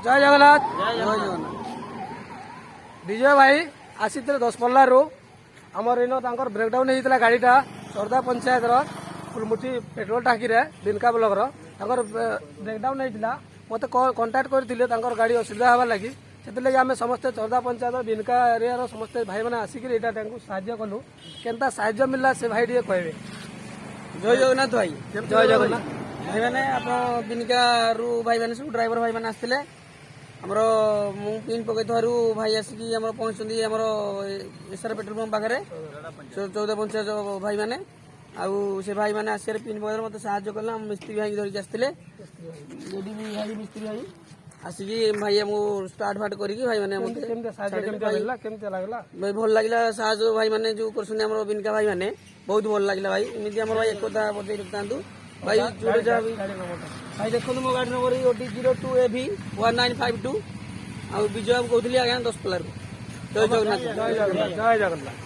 जय जगन्नाथ जय जगन्नाथ विजय भाई आसी 10 रू आमर इन ब्रेकडाउन होता गाड़ीटा सर्दा पंचायत फुलमुठी पेट्रोल टाकी बिनका ब्लॉक ब्रेकडाउन होता मत कंटाक्ट करते गाड़ी असुविधा हवा लगी से आम समस्ते चौदा पंचायत बिनका एरिया समस्ते भाई मैंने आसिक साहय कलु केनता साहय मिलला से भाई टे कहे। जय जगन्नाथ भाई जय जगन्नाथ भाई मैंने आप बिनका रू भाई मैंने सब ड्राइवर भाई मैंने आसते आमर मु पिन पकड़ भाई आसिक पहुंचती आमर एसआर पेट्रोल पंप पाखे 14 पंचायत भाई मैंने आउ से भाई मैंने आसार पिन पकड़ मत साहय कला मिस्त्री भाई धरिक आसते भाई मिस्त्री भाई आसिक भाई आमको स्टार्ट फाट करी भाई मैंने भाई भल लगे साहय भाई मैंने जो कर बिनका भाई मैंने बहुत भल लगे भाई एमती आम भाई एकता बजाई रखता भाई जो जहाँ भी भाई देखो मो गाड़ी नंबर OD 02AV1952 आ विजय कहते आज्ञा 10 पल्ला। जय जगन्नाथ जय जगन्नाथ।